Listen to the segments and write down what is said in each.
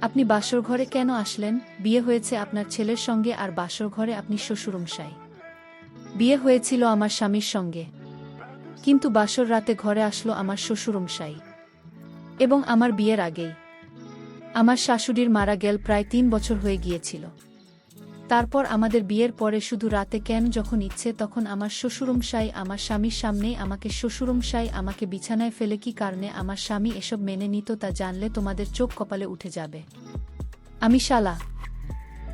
আপনি বাসর ঘরে কেন আসলেন? বিয়ে হয়েছে আপনার ছেলের সঙ্গে আর বাসর ঘরে আপনি শ্বশুরমশাই। বিয়ে হয়েছিল আমার স্বামীর সঙ্গে, কিন্তু বাসর রাতে ঘরে আসলো আমার শ্বশুরমশাই। এবং আমার বিয়ের আগেই আমার শাশুড়ির মারা গেল, প্রায় ৩ বছর হয়ে গিয়েছিল। তারপর আমাদের বিয়ের পরে শুধু রাতে কেন যখন ইচ্ছে তখন আমার শ্বশুরমশাই আমার স্বামীর সামনেই শ্বশুরমশাই আমাকে বিছানায় ফেলে। কি কারণে আমার স্বামী এসব মেনে নিত তা জানলে তোমাদের চোখ কপালে উঠে যাবে। আমি শালা,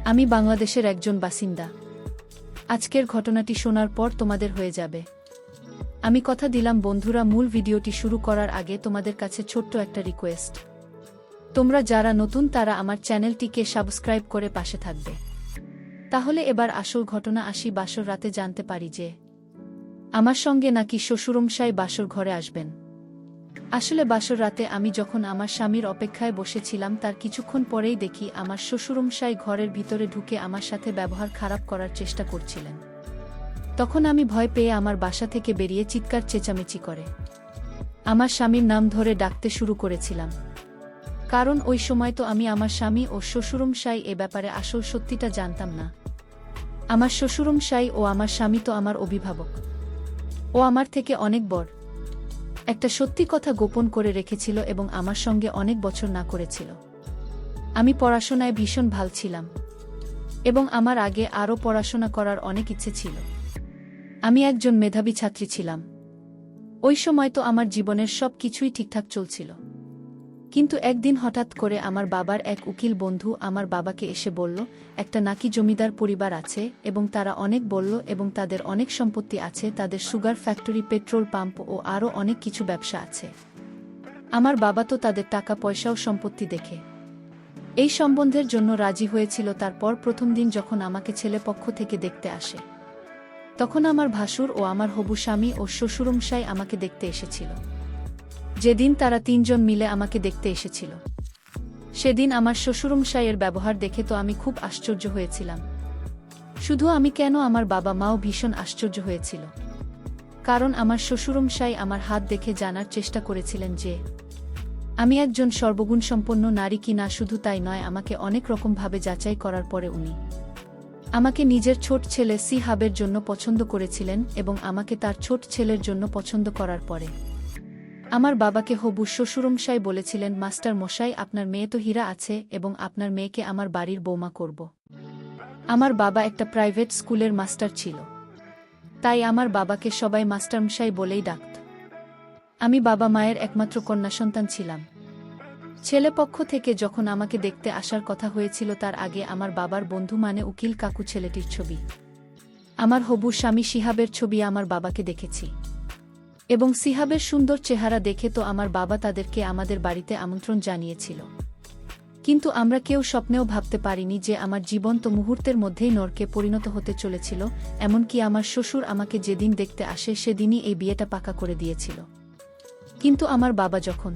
আমি বাংলাদেশের একজন বাসিন্দা। আজকের ঘটনাটি শোনার পর তোমাদের হয়ে যাবে। আমি কথা দিলাম বন্ধুরা, মূল ভিডিওটি শুরু করার আগে তোমাদের কাছে ছোট্ট একটা রিকোয়েস্ট। তোমরা যারা নতুন তারা আমার চ্যানেলটিকে সাবস্ক্রাইব করে পাশে থাকবে। তাহলে এবার আসল ঘটনা আসি। বাসর রাতে জানতে পারি যে আমার সঙ্গে নাকি শ্বশুরমশাই বাসর ঘরে আসবেন। আসলে বাসর রাতে আমি যখন আমার স্বামীর অপেক্ষায় বসেছিলাম তার কিছুক্ষণ পরেই দেখি আমার শ্বশুরমশাই ঘরের ভিতরে ঢুকে আমার সাথে ব্যবহার খারাপ করার চেষ্টা করছিলেন। তখন আমি ভয় পেয়ে আমার বাসা থেকে বেরিয়ে চিৎকার চেঁচামেচি করে আমার স্বামীর নাম ধরে ডাকতে শুরু করেছিলাম। কারণ ওই সময় তো আমি আমার স্বামী ও শ্বশুরমশাই এ ব্যাপারে আসল সত্যিটা জানতাম না। আমার শ্বশুরমশাই ও আমার স্বামী তো আমার অভিভাবক, ও আমার থেকে অনেক বড়। একটা সত্যি কথা গোপন করে রেখেছিল এবং আমার সঙ্গে অনেক বছর না করেছিল। আমি পড়াশোনায় ভীষণ ভাল ছিলাম এবং আমার আগে আরও পড়াশোনা করার অনেক ইচ্ছে ছিল। আমি একজন মেধাবী ছাত্রী ছিলাম। ওই সময় তো আমার জীবনের সব কিছুই ঠিকঠাক চলছিল। কিন্তু একদিন হঠাৎ করে আমার বাবার এক উকিল বন্ধু আমার বাবাকে এসে বলল, একটা নাকি জমিদার পরিবার আছে এবং তারা অনেক বলল এবং তাদের অনেক সম্পত্তি আছে, তাদের সুগার ফ্যাক্টরি, পেট্রোল পাম্প ও আরও অনেক কিছু ব্যবসা আছে। আমার বাবা তো তাদের টাকা পয়সা ও সম্পত্তি দেখে এই সম্বন্ধের জন্য রাজি হয়েছিল। তারপর প্রথম দিন যখন আমাকে ছেলে পক্ষ থেকে দেখতে আসে তখন আমার ভাসুর ও আমার হবু স্বামী ও শ্বশুরমশাই আমাকে দেখতে এসেছিল। যেদিন তারা ৩ জন মিলে আমাকে দেখতে এসেছিল সেদিন আমার শ্বশুরমশাইয়ের ব্যবহার দেখে তো আমি খুব আশ্চর্য হয়েছিলাম। শুধু আমি কেন, আমার বাবা মাও ভীষণ আশ্চর্য হয়েছিল। কারণ আমার শ্বশুরমশাই আমার হাত দেখে জানার চেষ্টা করেছিলেন যে আমি একজন সর্বগুণসম্পন্ন নারী কি না। শুধু তাই নয়, আমাকে অনেক রকমভাবে যাচাই করার পরে উনি আমাকে নিজের ছোট ছেলে সিহাবের জন্য পছন্দ করেছিলেন এবং আমাকে তার ছোট ছেলের জন্য পছন্দ করার পরে আমার বাবাকে হবু শ্বশুরমশাই বলেছিলেন, মাস্টার মশাই, আপনার মেয়ে তো হীরা আছে এবং আপনার মেয়েকে আমার বাড়ির বৌমা করব। আমার বাবা একটা প্রাইভেট স্কুলের মাস্টার ছিল, তাই আমার বাবাকে সবাই মাস্টারমশাই বলেই ডাকত। আমি বাবা মায়ের একমাত্র কন্যা সন্তান ছিলাম। ছেলেপক্ষ থেকে যখন আমাকে দেখতে আসার কথা হয়েছিল তার আগে আমার বাবার বন্ধু মানে উকিল কাকু ছেলেটির ছবি, আমার হবু স্বামী সিহাবের ছবি আমার বাবাকে দেখেছি এবং সিহাবের সুন্দর চেহারা দেখে তো আমার বাবা তাদেরকে আমাদের বাড়িতে আমন্ত্রণ জানিয়েছিল। কিন্তু আমরা কেউ স্বপ্নেও ভাবতে পারিনি যে আমার জীবন তো মুহূর্তের মধ্যেই নরকে পরিণত হতে চলেছিল। এমনকি আমার শ্বশুর আমাকে যেদিন দেখতে আসে সেদিনই এই বিয়েটা পাকা করে দিয়েছিল। কিন্তু আমার বাবা যখন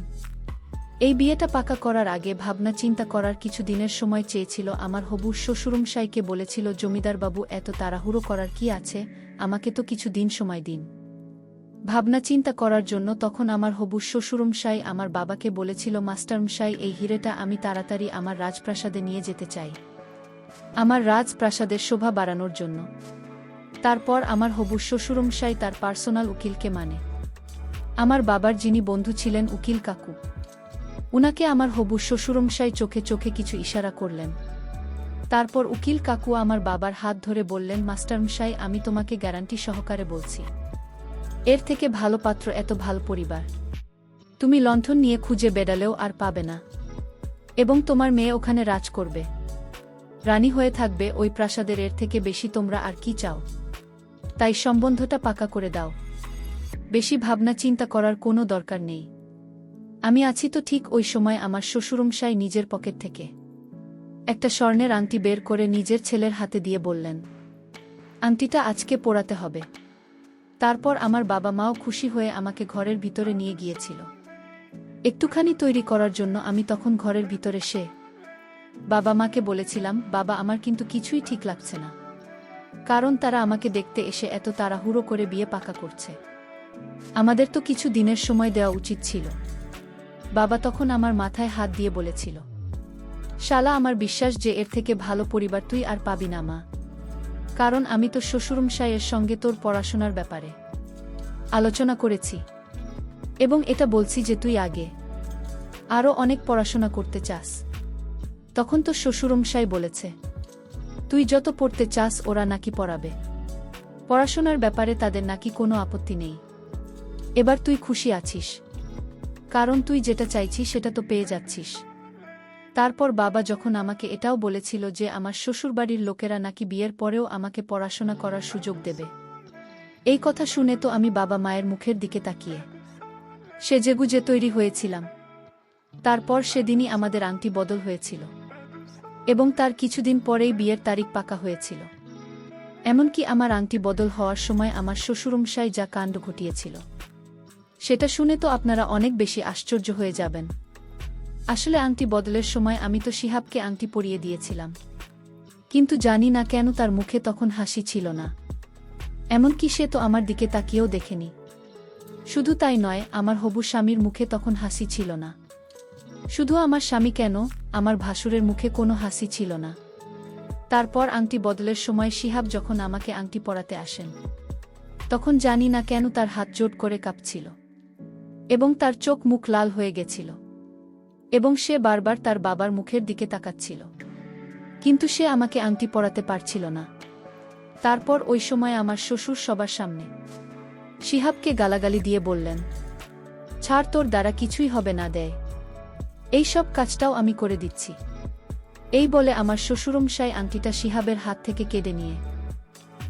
এই বিয়েটা পাকা করার আগে ভাবনা চিন্তা করার কিছু দিনের সময় চেয়েছিল, আমার হবু শ্বশুরমশাইকে বলেছিল, জমিদারবাবু, এত তাড়াহুড়ো করার কি আছে, আমাকে তো কিছু দিন সময় দিন ভাবনা চিন্তা করার জন্য। তখন আমার হবু শ্বশুরমশাই আমার বাবাকে বলেছিল, মাস্টারমশাই, এই হিরেটা আমি তাড়াতাড়ি আমার রাজপ্রাসাদে নিয়ে যেতে চাই, আমার রাজপ্রাসাদের শোভা বাড়ানোর জন্য। তারপর আমার হবু শ্বশুরমশাই তার পার্সোনাল উকিলকে মানে আমার বাবার যিনি বন্ধু ছিলেন উকিল কাকু, উনাকে আমার হবু শ্বশুরমশাই চোখে চোখে কিছু ইশারা করলেন। তারপর উকিল কাকু আমার বাবার হাত ধরে বললেন, মাস্টারমশাই, আমি তোমাকে গ্যারান্টি সহকারে বলছি, এর থেকে ভালো পাত্র, এত ভালো পরিবার তুমি লণ্ঠন নিয়ে খুঁজে বেড়ালেও আর পাবে না এবং তোমার মেয়ে ওখানে রাজ করবে, রানী হয়ে থাকবে ওই প্রাসাদের। এর থেকে বেশি তোমরা আর কি চাও? তাই সম্বন্ধটা পাকা করে দাও, বেশি ভাবনা চিন্তা করার কোনো দরকার নেই। আমি আছি তো। ঠিক ওই সময় আমার শ্বশুরমশাই নিজের পকেট থেকে একটা স্বর্ণের আংটি বের করে নিজের ছেলের হাতে দিয়ে বললেন, আংটিটা আজকে পরাতে হবে। তারপর আমার বাবা মাও খুশি হয়ে আমাকে ঘরের ভিতরে নিয়ে গিয়েছিল একটুখানি তৈরি করার জন্য। আমি তখন ঘরের ভিতরে বাবা মাকে বলেছিলাম, বাবা, আমার কিন্তু কিছুই ঠিক লাগছে না, কারণ তারা আমাকে দেখতে এসে এত তাড়াহুড়ো করে বিয়ে পাকা করছে, আমাদের তো কিছু দিনের সময় দেওয়া উচিত ছিল। বাবা তখন আমার মাথায় হাত দিয়ে বলেছিল, শালা, আমার বিশ্বাস যে এর থেকে ভালো পরিবার তুই আর পাবি না মা। কারণ আমি তো শ্বশুরমশাইয়ের সঙ্গে তোর পড়াশোনার ব্যাপারে আলোচনা করেছি, এবং এটা বলছি যে তুই আগে আরও অনেক পড়াশোনা করতে চাস। তখন তো শ্বশুরমশাই বলেছে তুই যত পড়তে চাস ওরা নাকি পড়াবে, পড়াশোনার ব্যাপারে তাদের নাকি কোনো আপত্তি নেই। এবার তুই খুশি আছিস, কারণ তুই যেটা চাইছিস সেটা তো পেয়ে যাচ্ছিস। তারপর বাবা যখন আমাকে এটাও বলেছিল যে আমার শ্বশুরবাড়ির লোকেরা নাকি বিয়ের পরেও আমাকে পড়াশোনা করার সুযোগ দেবে, এই কথা শুনে তো আমি বাবা মায়ের মুখের দিকে তাকিয়ে সেজেগুজে তৈরি হয়েছিলাম। তারপর সেদিনই আমাদের আংটি বদল হয়েছিল, এবং তার কিছুদিন পরেই বিয়ের তারিখ পাকা হয়েছিল। এমনকি আমার আংটি বদল হওয়ার সময় আমার শ্বশুরমশাই যা কাণ্ড ঘটিয়েছিল সেটা শুনে তো আপনারা অনেক বেশি আশ্চর্য হয়ে যাবেন। আসলে আংটি বদলের সময় আমি তো শিহাবকে আংটি পরিয়ে দিয়েছিলাম, কিন্তু জানি না কেন তার মুখে তখন হাসি ছিল না। এমনকি সে তো আমার দিকে তাকিয়েও দেখেনি। শুধু তাই নয়, আমার হবু স্বামীর মুখে তখন হাসি ছিল না। শুধু আমার স্বামী কেন, আমার ভাসুরের মুখে কোনো হাসি ছিল না। তারপর আংটি বদলের সময় শিহাব যখন আমাকে আংটি পরাতে আসেন, তখন জানি না কেন তার হাত জোট করে কাঁপছিল, এবং তার চোখ মুখ লাল হয়ে গেছিল, এবং সে বারবার তার বাবার মুখের দিকে তাকাচ্ছিল, কিন্তু সে আমাকে আংটি পরাতে পারছিল না। তারপর ওই সময় আমার শ্বশুর সবার সামনে শিহাবকে গালাগালি দিয়ে বললেন, ছাড়, তোর দ্বারা কিছুই হবে না, দেয় এই সব কাজটাও আমি করে দিচ্ছি। এই বলে আমার শ্বশুরমশাই আংটিটা শিহাবের হাত থেকে কেড়ে নিয়ে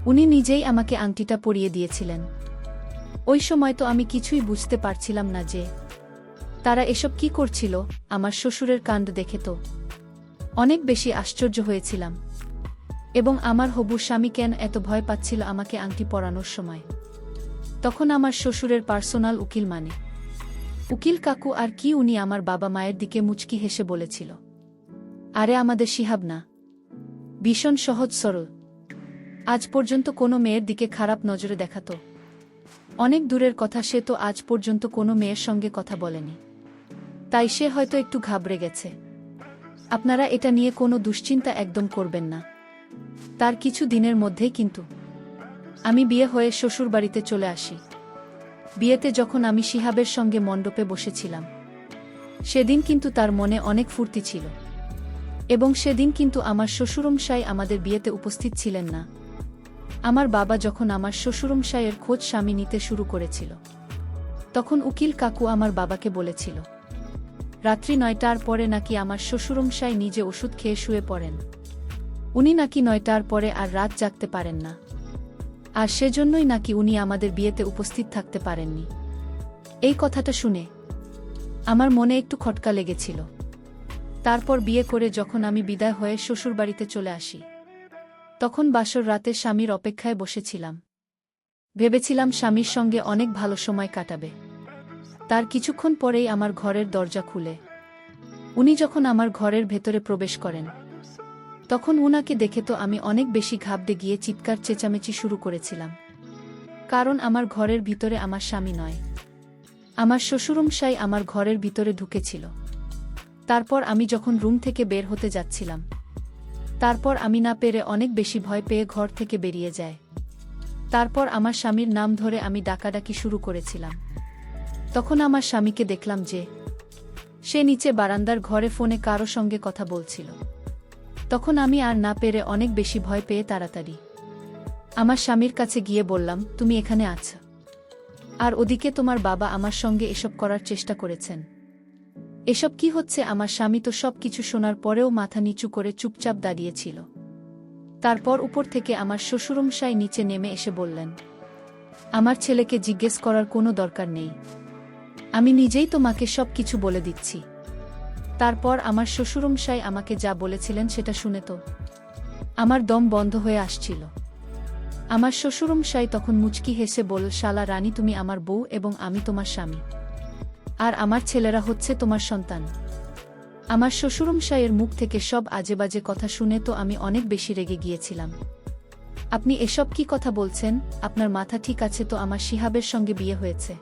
উনি নিজেই আমাকে আংটিটা পরিয়ে দিয়েছিলেন। ওই সময় তো আমি কিছুই বুঝতে পারছিলাম না যে তারা এসব কি করছিল। আমার শ্বশুরের কাণ্ড দেখে তো অনেক বেশি আশ্চর্য হয়েছিলাম, এবং আমার হবু স্বামী কেন এত ভয় পাচ্ছিল আমাকে আংটি পরানোর সময়। তখন আমার শ্বশুরের পার্সোনাল উকিল উকিল কাকু আর কি, উনি আমার বাবা মায়ের দিকে মুচকি হেসে বলেছিল, আরে আমাদের শিহাব না, ভীষণ সহজ সরল, আজ পর্যন্ত কোনো মেয়ের দিকে খারাপ নজরে দেখাতো। অনেক দূরের কথা, সে তো আজ পর্যন্ত কোনো মেয়ের সঙ্গে কথা বলেনি, তাই সে হয়তো একটু ঘাবড়ে গেছে। আপনারা এটা নিয়ে কোনো দুশ্চিন্তা একদম করবেন না। তার কিছু দিনের মধ্যেই কিন্তু আমি বিয়ে হয়ে শ্বশুরবাড়িতে চলে আসি। বিয়েতে যখন আমি শিহাবের সঙ্গে মণ্ডপে বসেছিলাম, সেদিন কিন্তু তার মনে অনেক ফুর্তি ছিল, এবং সেদিন কিন্তু আমার শ্বশুরমশাই আমাদের বিয়েতে উপস্থিত ছিলেন না। আমার বাবা যখন আমার শ্বশুরমশাইয়ের খোঁজ স্বামী নিতে শুরু করেছিল, তখন উকিল কাকু আমার বাবাকে বলেছিল রাত্রি 9টার পরে নাকি আমার শ্বশুরমশাই নিজে ওষুধ খেয়ে শুয়ে পড়েন। উনি নাকি 9টার পরে আর রাত জাগতে পারেন না, আর সেজন্যই নাকি উনি আমাদের বিয়েতে উপস্থিত থাকতে পারেননি। এই কথাটা শুনে আমার মনে একটু খটকা লেগেছিল। তারপর বিয়ে করে যখন আমি বিদায় হয়ে শ্বশুরবাড়িতে চলে আসি, তখন বাসর রাতে স্বামীর অপেক্ষায় বসেছিলাম। ভেবেছিলাম স্বামীর সঙ্গে অনেক ভালো সময় কাটাবে। তার কিছুক্ষণ পরেই আমার ঘরের দরজা খুলে উনি যখন আমার ঘরের ভেতরে প্রবেশ করেন, তখন উনাকে দেখে তো আমি অনেক বেশি ঘাবড়ে গিয়ে চিৎকার চেঁচামেচি শুরু করেছিলাম। কারণ আমার ঘরের ভিতরে আমার স্বামী নয়, আমার শ্বশুরমশাই আমার ঘরের ভিতরে ঢুকেছিল। তারপর আমি যখন রুম থেকে বের হতে যাচ্ছিলাম, তারপর আমি না পেরে অনেক বেশি ভয় পেয়ে ঘর থেকে বেরিয়ে যায়। তারপর আমার স্বামীর নাম ধরে আমি ডাকাডাকি শুরু করেছিলাম। তখন আমার স্বামীকে দেখলাম যে সে নিচে বারান্দার ঘরে ফোনে কারো সঙ্গে কথা বলছিল। তখন আমি আর না পেরে অনেক বেশি ভয় পেয়ে তাড়াতাড়ি আমার স্বামীর কাছে গিয়ে বললাম, তুমি এখানে আছো, আর ওদিকে তোমার বাবা আমার সঙ্গে এসব করার চেষ্টা করেছেন। এসব কি হচ্ছে? আমার স্বামী তো সব কিছু শোনার পরেও মাথা নিচু করে চুপচাপ দাঁড়িয়েছিল। তারপর উপর থেকে আমার শ্বশুরমশাই নিচে নেমে এসে বললেন, আমার ছেলেকে জিজ্ঞেস করার কোনো দরকার নেই, আমি নিজেই তোমাকে সব কিছু বলে দিচ্ছি। তারপর আমার শ্বশুরমশাই আমাকে যা বলেছিলেন সেটা শুনে তো আমার দম বন্ধ হয়ে আসছিল। আমার শ্বশুরমশাই তখন মুচকি হেসে বলল, শালা রানী, তুমি আমার বউ এবং আমি তোমার স্বামী, আর আমার ছেলেরা হচ্ছে তোমার সন্তান। আমার শ্বশুরমশাইয়ের মুখ থেকে সব আজেবাজে কথা শুনে তো আমি অনেক বেশি রেগে গিয়েছিলাম। আপনি এসব কি কথা বলছেন? আপনার মাথা ঠিক আছে তো? আমার শিহাবের সঙ্গে বিয়ে হয়েছে।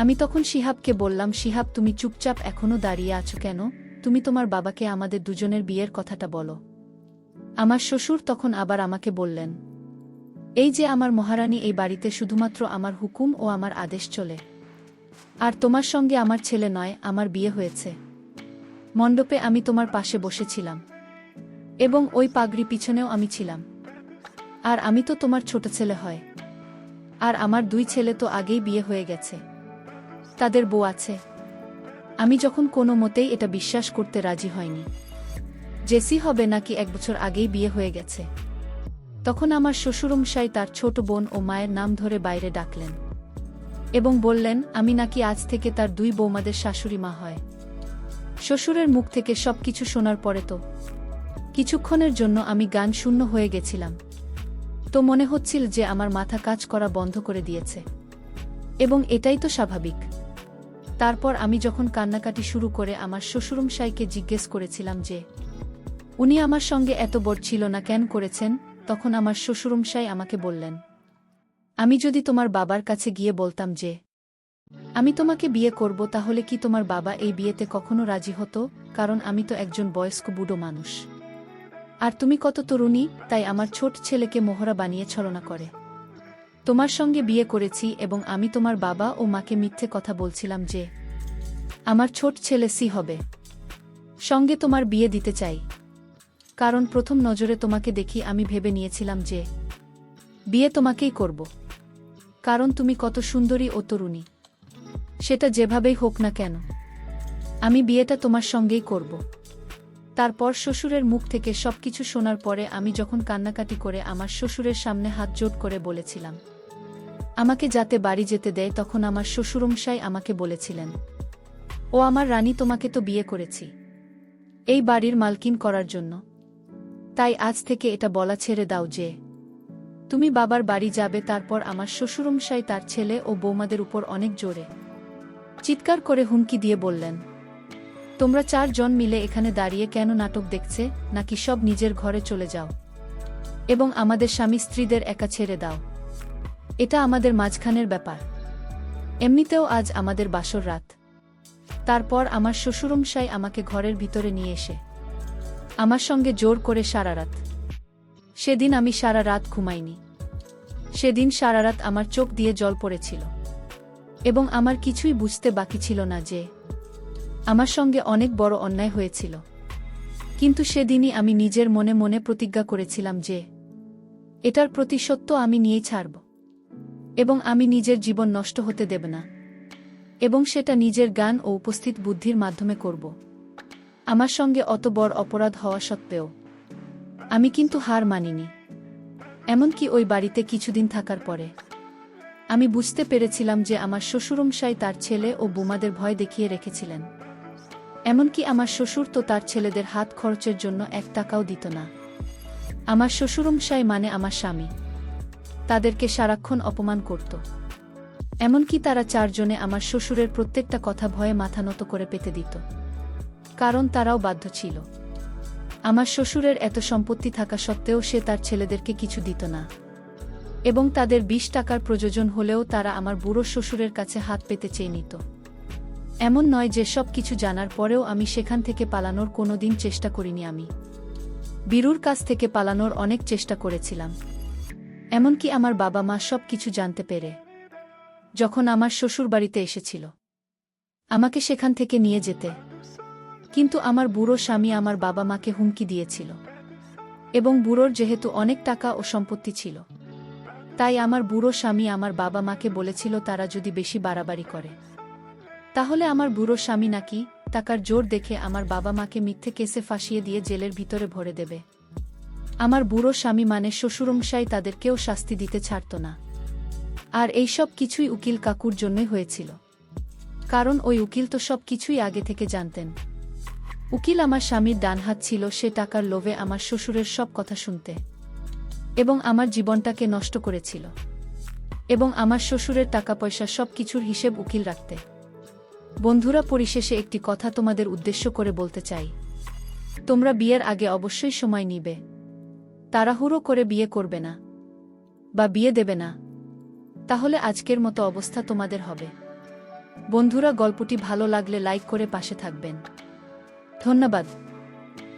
আমি তখন শিহাবকে বললাম, শিহাব, তুমি চুপচাপ এখনো দাঁড়িয়ে আছো কেন? তুমি তোমার বাবাকে আমাদের দুজনের বিয়ের কথাটা বলো। আমার শ্বশুর তখন আবার আমাকে বললেন, এই যে আমার মহারানী, এই বাড়িতে শুধুমাত্র আমার হুকুম ও আমার আদেশ চলে। আর তোমার সঙ্গে আমার ছেলে নয়, আমার বিয়ে হয়েছে। মণ্ডপে আমি তোমার পাশে বসেছিলাম, এবং ওই পাগড়ি পিছনেও আমি ছিলাম। আর আমি তো তোমার ছোট ছেলে হয়। আর আমার 2 ছেলে তো আগেই বিয়ে হয়ে গেছে, তাদের বউ আছে। আমি যখন কোনো মতেই এটা বিশ্বাস করতে রাজি হয়নি, জেসি হবে নাকি 1 বছর আগেই বিয়ে হয়ে গেছে, তখন আমার শ্বশুরমশাই তার ছোট বোন ও মায়ের নাম ধরে বাইরে ডাকলেন এবং বললেন আমি নাকি আজ থেকে তার 2 বৌমাদের শাশুড়ি মা হয়। শ্বশুরের মুখ থেকে সবকিছু শোনার পরে তো কিছুক্ষণের জন্য আমি গান শূন্য হয়ে গেছিলাম। তো মনে হচ্ছিল যে আমার মাথা কাজ করা বন্ধ করে দিয়েছে, এবং এটাই তো স্বাভাবিক। তারপর আমি যখন কান্নাকাটি শুরু করে আমার শ্বশুরমশাইকে জিজ্ঞেস করেছিলাম যে উনি আমার সঙ্গে এত বড় ছিল না কেন করেছেন, তখন আমার শ্বশুরমশাই আমাকে বললেন, আমি যদি তোমার বাবার কাছে গিয়ে বলতাম যে আমি তোমাকে বিয়ে করব, তাহলে কি তোমার বাবা এই বিয়েতে কখনো রাজি হতো? কারণ আমি তো একজন বয়স্ক বুড়ো মানুষ, আর তুমি কত তরুণী, তাই আমার ছোট ছেলেকে মোহরা বানিয়ে ছলনা করে তোমার সঙ্গে বিয়ে করেছি। এবং আমি তোমার বাবা ও মাকে মিথ্যে কথা বলছিলাম যে আমার ছোট ছেলে সি হবে, সঙ্গে তোমার বিয়ে দিতে চাই। কারণ প্রথম নজরে তোমাকে দেখি আমি ভেবে নিয়েছিলাম যে বিয়ে তোমাকেই করব, কারণ তুমি কত সুন্দরী ও তরুণী। সেটা যেভাবেই হোক না কেন, আমি বিয়েটা তোমার সঙ্গেই করব। তারপর শ্বশুরের মুখ থেকে সবকিছু শোনার পরে আমি যখন কান্নাকাটি করে আমার শ্বশুরের সামনে হাত জোড় করে বলেছিলাম আমাকে যাতে বাড়ি যেতে দেয়, তখন আমার শ্বশুরমশাই আমাকে বলেছিলেন, ও আমার রানী, তোমাকে তো বিয়ে করেছি এই বাড়ির মালকিন করার জন্য, তাই আজ থেকে এটা বলা ছেড়ে দাও যে তুমি বাবার বাড়ি যাবে। তারপর আমার শ্বশুরমশাই তার ছেলে ও বৌমাদের উপর অনেক জোরে চিৎকার করে হুমকি দিয়ে বললেন, তোমরা 4 জন মিলে এখানে দাঁড়িয়ে কেন নাটক দেখছে, নাকি সব নিজের ঘরে চলে যাও এবং আমাদের স্বামী স্ত্রীদের একা ছেড়ে দাও। এটা আমাদের মাঝখানের ব্যাপার, এমনিতেও আজ আমাদের বাসর রাত। তারপর আমার শ্বশুরমশাই আমাকে ঘরের ভিতরে নিয়ে এসে আমার সঙ্গে জোর করে সারা রাত। সেদিন আমি সারা রাত ঘুমাইনি। সেদিন সারা রাত আমার চোখ দিয়ে জল পড়েছিল, এবং আমার কিছুই বুঝতে বাকি ছিল না যে আমার সঙ্গে অনেক বড় অন্যায় হয়েছিল। কিন্তু সেদিনই আমি নিজের মনে মনে প্রতিজ্ঞা করেছিলাম যে এটার প্রতিশোধ তো আমি নিয়েই ছাড়ব, এবং আমি নিজের জীবন নষ্ট হতে দেব না, এবং সেটা নিজের জ্ঞান ও উপস্থিত বুদ্ধির মাধ্যমে করব। আমার সঙ্গে অত বড় অপরাধ হওয়া সত্ত্বেও আমি কিন্তু হার মানিনি। এমনকি ওই বাড়িতে কিছুদিন থাকার পরে আমি বুঝতে পেরেছিলাম যে আমার শ্বশুরমশাই তার ছেলে ও বৌমাদের ভয় দেখিয়ে রেখেছিলেন। এমনকি আমার শ্বশুর তো তার ছেলেদের হাত খরচের জন্য 1 টাকাও দিত না। আমার শ্বশুরমশাই মানে আমার স্বামী তাদেরকে সারাক্ষণ অপমান করত। এমনকি তারা 4 জনে আমার শ্বশুরের প্রত্যেকটা কথা ভয়ে মাথা নত করে পেতে দিত, কারণ তারাও বাধ্য ছিল। আমার শ্বশুরের এত সম্পত্তি থাকা সত্ত্বেও সে তার ছেলেদেরকে কিছু দিত না, এবং তাদের 20 টাকার প্রয়োজন হলেও তারা আমার বুড়ো শ্বশুরের কাছে হাত পেতে চেয়ে নিত। এমন নয় যে সব কিছু জানার পরেও আমি সেখান থেকে পালানোর কোনোদিন চেষ্টা করিনি। আমি বীরুর কাছ থেকে পালানোর অনেক চেষ্টা করেছিলাম। এমনকি আমার বাবা মা সব কিছু জানতে পেরে যখন আমার শ্বশুর বাড়িতে এসেছিল আমাকে সেখান থেকে নিয়ে যেতে, কিন্তু আমার বুড়ো স্বামী আমার বাবা মাকে হুমকি দিয়েছিল, এবং বুড়োর যেহেতু অনেক টাকা ও সম্পত্তি ছিল, তাই আমার বুড়ো স্বামী আমার বাবা মাকে বলেছিল তারা যদি বেশি বাড়াবাড়ি করে তাহলে আমার বুড়ো স্বামী নাকি টাকার জোর দেখে আমার বাবা মাকে মিথ্যে কেসে ফাঁসিয়ে দিয়ে জেলের ভিতরে ভরে দেবে। আমার বুড়ো স্বামী মানে শ্বশুরমশাই তাদেরকেও শাস্তি দিতে ছাড়ত না। আর এই সব কিছুই উকিল কাকুর জন্যই হয়েছিল, কারণ ওই উকিল তো সব কিছুই আগে থেকে জানতেন। উকিল আমার স্বামীর ডানহাত ছিল, সে টাকার লোভে আমার শ্বশুরের সব কথা শুনতে এবং আমার জীবনটাকে নষ্ট করেছিল, এবং আমার শ্বশুরের টাকা পয়সা সব কিছুর হিসেব উকিল রাখতে। বন্ধুরা, পরিশেষে একটি কথা তোমাদের উদ্দেশ্য করে বলতে চাই, তোমরা বিয়ের আগে অবশ্যই সময় নিবে, তাড়াহুড়ো করে বিয়ে করবে না বা বিয়ে দেবে না, তাহলে আজকের মতো অবস্থা তোমাদের হবে। বন্ধুরা, গল্পটি ভালো লাগলে লাইক করে পাশে থাকবেন ধন্যবাদ।